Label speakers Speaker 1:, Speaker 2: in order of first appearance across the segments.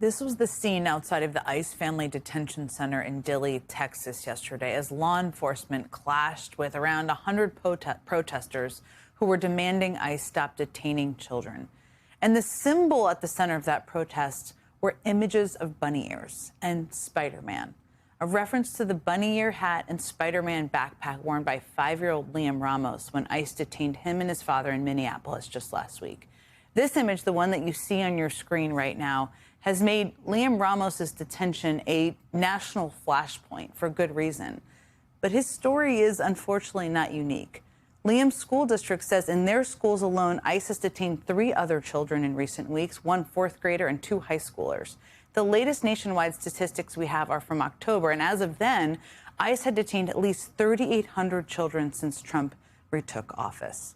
Speaker 1: This was the scene outside of the ICE Family Detention Center in Dilley, Texas yesterday as law enforcement clashed with around 100 protesters who were demanding ICE stop detaining children. And the symbol at the center of that protest were images of bunny ears and Spider-Man, a reference to the bunny ear hat and Spider-Man backpack worn by 5-year-old Liam Ramos when ICE detained him and his father in Minneapolis just last week. This image, the one that you see on your screen right now, has made Liam Ramos's detention a national flashpoint for good reason. But his story is unfortunately not unique. Liam's school district says in their schools alone, ICE has detained 3 other children in recent weeks, 1 fourth grader and 2 high schoolers. The latest nationwide statistics we have are from October, and as of then, ICE had detained at least 3,800 children since Trump retook office.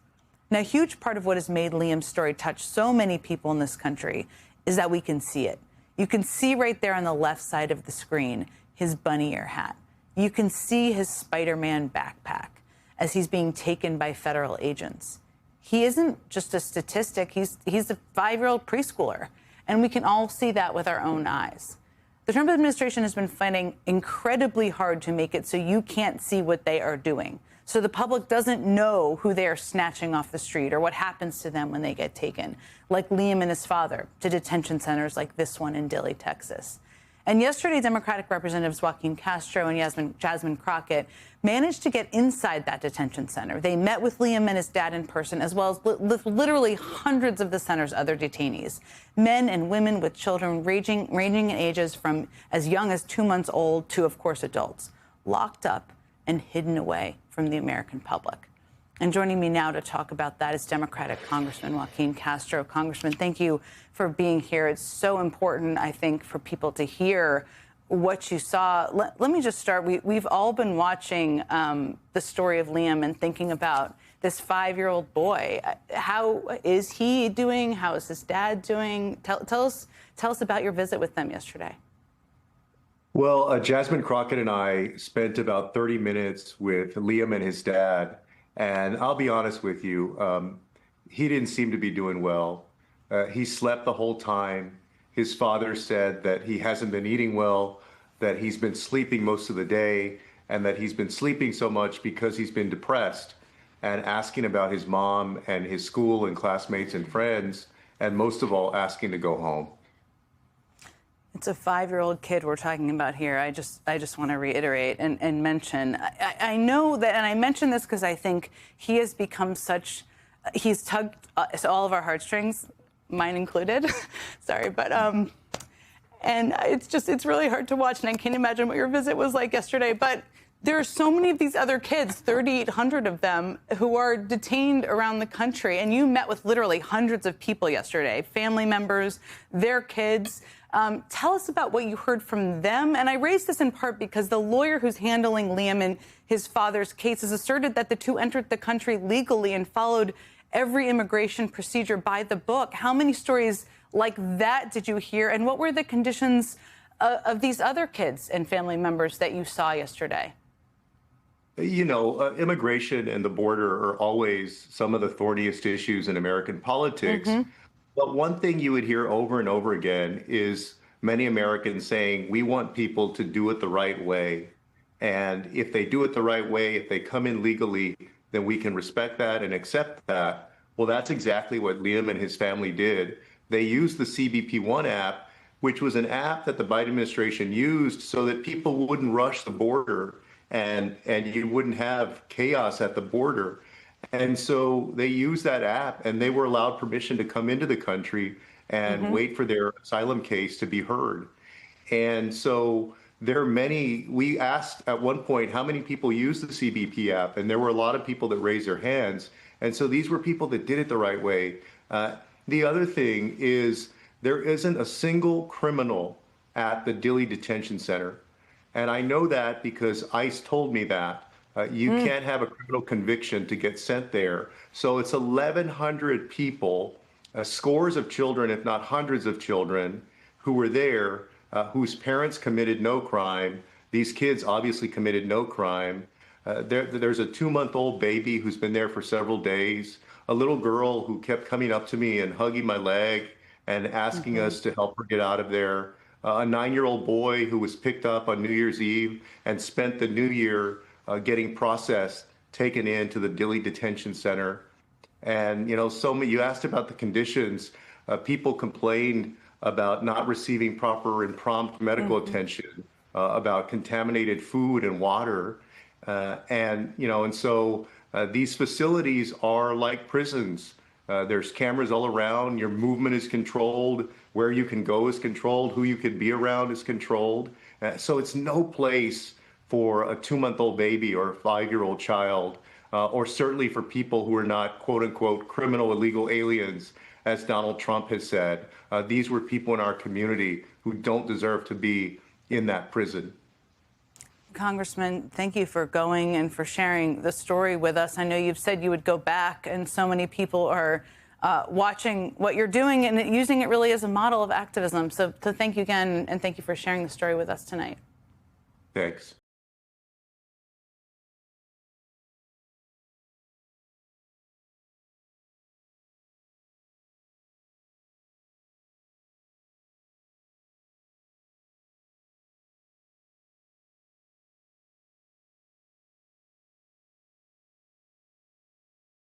Speaker 1: Now, a huge part of what has made Liam's story touch so many people in this country is that we can see it. You can see right there on the left side of the screen his bunny ear hat. You can see his Spider-Man backpack as he's being taken by federal agents. He isn't just a statistic, he's a 5-year-old preschooler, and we can all see that with our own eyes. The Trump administration has been fighting incredibly hard to make it so you can't see what they are doing, so the public doesn't know who they are snatching off the street or what happens to them when they get taken, like Liam and his father, to detention centers like this one in Dilley, Texas. And yesterday, Democratic Representatives Joaquin Castro and Jasmine Crockett managed to get inside that detention center. They met with Liam and his dad in person, as well as literally hundreds of the center's other detainees, men and women with children ranging in ages from as young as 2 months old to, of course, adults, locked up and hidden away from the American public. And joining me now to talk about that is Democratic Congressman Joaquin Castro. Congressman, thank you for being here. It's so important, I think, for people to hear what you saw. Let me just start. We've all been watching the story of Liam and thinking about this 5-year-old boy. How is he doing? How is his dad doing? Tell us about your visit with them yesterday.
Speaker 2: Well, Jasmine Crockett and I spent about 30 minutes with Liam and his dad. And I'll be honest with you, he didn't seem to be doing well. He slept the whole time. His father said that he hasn't been eating well, that he's been sleeping most of the day, and that he's been sleeping so much because he's been depressed, and asking about his mom and his school and classmates and friends, and most of all, asking to go home.
Speaker 1: It's a 5-year-old kid we're talking about here. I just want to reiterate and mention. I know that, and I mention this because I think he has become he's tugged all of our heartstrings, mine included. Sorry, but and it's really hard to watch, and I can't imagine what your visit was like yesterday. But there are so many of these other kids, 3,800 of them, who are detained around the country, and you met with literally hundreds of people yesterday, family members, their kids. Tell us about what you heard from them. And I raise this in part because the lawyer who's handling Liam and his father's case has asserted that the two entered the country legally and followed every immigration procedure by the book. How many stories like that did you hear? And what were the conditions of these other kids and family members that you saw yesterday?
Speaker 2: You know, immigration and the border are always some of the thorniest issues in American politics. Mm-hmm. But one thing you would hear over and over again is many Americans saying, we want people to do it the right way. And if they do it the right way, if they come in legally, then we can respect that and accept that. Well, that's exactly what Liam and his family did. They used the CBP-1 app, which was an app that the Biden administration used so that people wouldn't rush the border and you wouldn't have chaos at the border. And so they used that app, and they were allowed permission to come into the country and wait for their asylum case to be heard. And so there are many. We asked at one point how many people use the CBP app, and there were a lot of people that raised their hands. And so these were people that did it the right way. The other thing is there isn't a single criminal at the Dilley Detention Center. And I know that because ICE told me that. You can't have a criminal conviction to get sent there. So it's 1,100 people, scores of children, if not hundreds of children, who were there, whose parents committed no crime. These kids obviously committed no crime. There's a 2-month-old baby who's been there for several days, a little girl who kept coming up to me and hugging my leg and asking us to help her get out of there. A 9-year-old boy who was picked up on New Year's Eve and spent the New Year getting processed, taken into the Dilley Detention Center. And, so many, you asked about the conditions. People complained about not receiving proper and prompt medical attention, about contaminated food and water. These facilities are like prisons. There's cameras all around. Your movement is controlled. Where you can go is controlled. Who you can be around is controlled. So it's no place for a 2-month-old baby or a 5-year-old child, or certainly for people who are not, quote unquote, criminal illegal aliens, as Donald Trump has said. These were people in our community who don't deserve to be in that prison.
Speaker 1: Congressman, thank you for going and for sharing the story with us. I know you've said you would go back, and so many people are watching what you're doing and using it really as a model of activism. So thank you again, and thank you for sharing the story with us tonight.
Speaker 2: Thanks.